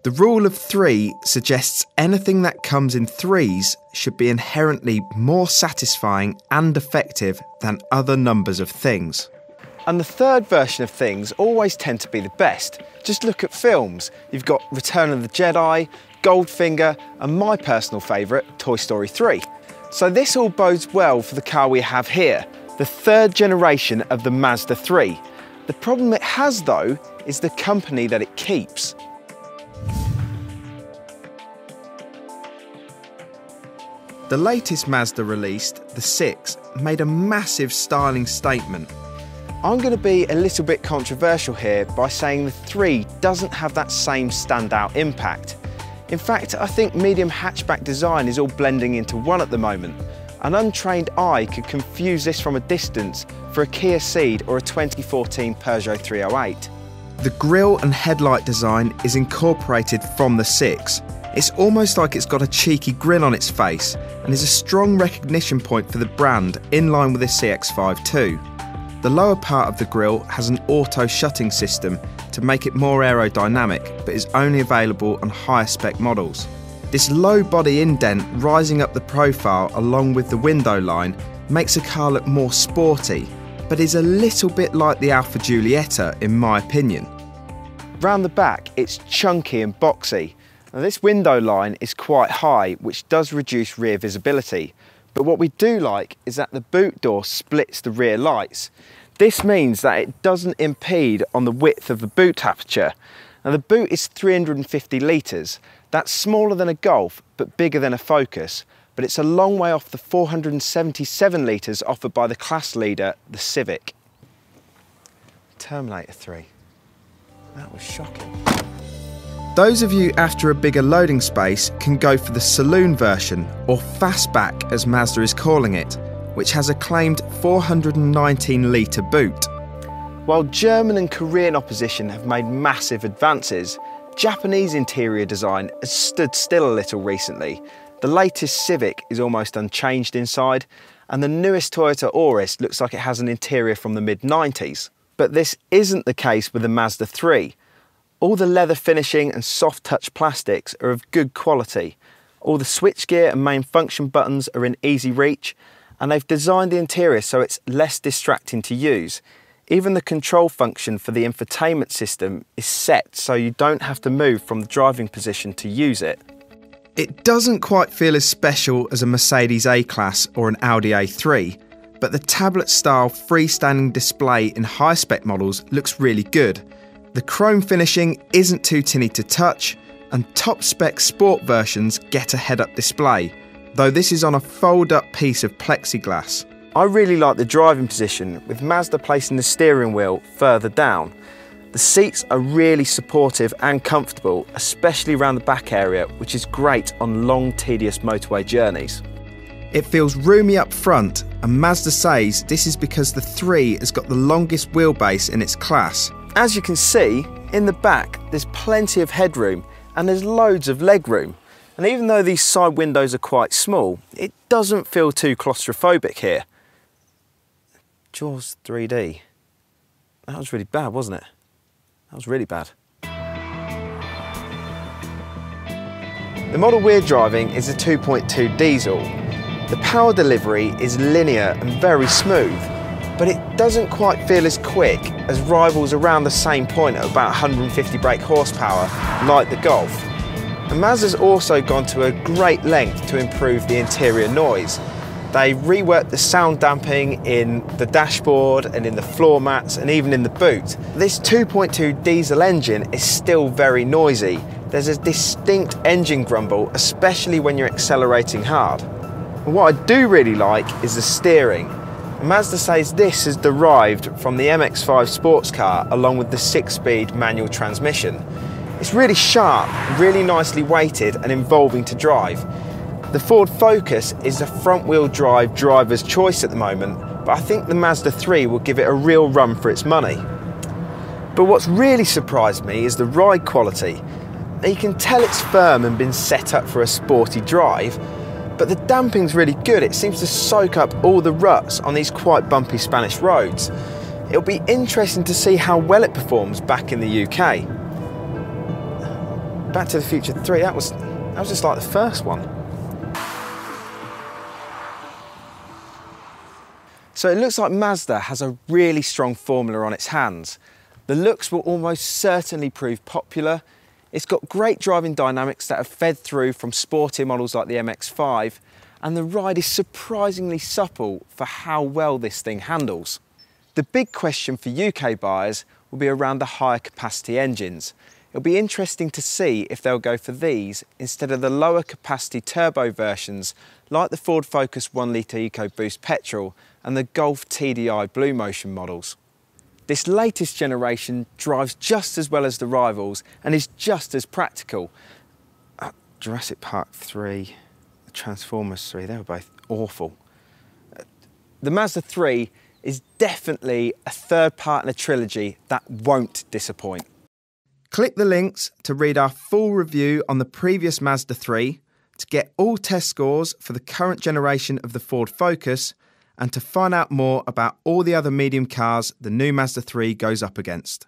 The rule of 3 suggests anything that comes in threes should be inherently more satisfying and effective than other numbers of things. And the third version of things always tend to be the best. Just look at films. You've got Return of the Jedi, Goldfinger, and my personal favourite, Toy Story 3. So this all bodes well for the car we have here, the third generation of the Mazda 3. The problem it has though is the company that it keeps. The latest Mazda released, the 6, made a massive styling statement. I'm going to be a little bit controversial here by saying the 3 doesn't have that same standout impact. In fact, I think medium hatchback design is all blending into one at the moment. An untrained eye could confuse this from a distance for a Kia Ceed or a 2014 Peugeot 308. The grille and headlight design is incorporated from the 6. It's almost like it's got a cheeky grin on its face and is a strong recognition point for the brand in line with the CX-5 too. The lower part of the grille has an auto shutting system to make it more aerodynamic, but is only available on higher spec models. This low body indent rising up the profile along with the window line makes a car look more sporty, but is a little bit like the Alfa Giulietta in my opinion. Round the back it's chunky and boxy. Now this window line is quite high, which does reduce rear visibility. But what we do like is that the boot door splits the rear lights. This means that it doesn't impede on the width of the boot aperture. Now the boot is 350 litres. That's smaller than a Golf, but bigger than a Focus. But it's a long way off the 477 litres offered by the class leader, the Civic. Terminator 3. That was shocking. Those of you after a bigger loading space can go for the saloon version, or fastback as Mazda is calling it, which has a claimed 419 litre boot. While German and Korean opposition have made massive advances, Japanese interior design has stood still a little recently. The latest Civic is almost unchanged inside, and the newest Toyota Auris looks like it has an interior from the mid-90s. But this isn't the case with the Mazda 3. All the leather finishing and soft touch plastics are of good quality. All the switchgear and main function buttons are in easy reach, and they've designed the interior so it's less distracting to use. Even the control function for the infotainment system is set so you don't have to move from the driving position to use it. It doesn't quite feel as special as a Mercedes A-Class or an Audi A3, but the tablet-style freestanding display in high-spec models looks really good. The chrome finishing isn't too tinny to touch, and top-spec sport versions get a head-up display, though this is on a fold-up piece of plexiglass. I really like the driving position, with Mazda placing the steering wheel further down. The seats are really supportive and comfortable, especially around the back area, which is great on long, tedious motorway journeys. It feels roomy up front, and Mazda says this is because the 3 has got the longest wheelbase in its class. As you can see, in the back there's plenty of headroom and there's loads of legroom. And even though these side windows are quite small, it doesn't feel too claustrophobic here. Jaws 3D. That was really bad, wasn't it? That was really bad. The model we're driving is a 2.2 diesel. The power delivery is linear and very smooth, but it doesn't quite feel as quick as rivals around the same point at about 150 brake horsepower, like the Golf. And Mazda's also gone to a great length to improve the interior noise. They reworked the sound damping in the dashboard and in the floor mats and even in the boot. This 2.2 diesel engine is still very noisy. There's a distinct engine grumble, especially when you're accelerating hard. And what I do really like is the steering. Mazda says this is derived from the MX-5 sports car along with the 6-speed manual transmission. It's really sharp, really nicely weighted and involving to drive. The Ford Focus is a front-wheel drive driver's choice at the moment, but I think the Mazda 3 will give it a real run for its money. But what's really surprised me is the ride quality. Now you can tell it's firm and been set up for a sporty drive, but the damping's really good. It seems to soak up all the ruts on these quite bumpy Spanish roads. It'll be interesting to see how well it performs back in the UK. Back to the Future 3, that was just like the first one. So it looks like Mazda has a really strong formula on its hands. The looks will almost certainly prove popular. It's got great driving dynamics that have fed through from sportier models like the MX-5, and the ride is surprisingly supple for how well this thing handles. The big question for UK buyers will be around the higher capacity engines. It'll be interesting to see if they'll go for these instead of the lower capacity turbo versions like the Ford Focus 1 litre EcoBoost petrol and the Golf TDI Blue Motion models. This latest generation drives just as well as the rivals and is just as practical. Jurassic Park 3, Transformers 3, they were both awful. The Mazda 3 is definitely a third part in a trilogy that won't disappoint. Click the links to read our full review on the previous Mazda 3, to get all test scores for the current generation of the Ford Focus, and to find out more about all the other medium cars the new Mazda 3 goes up against.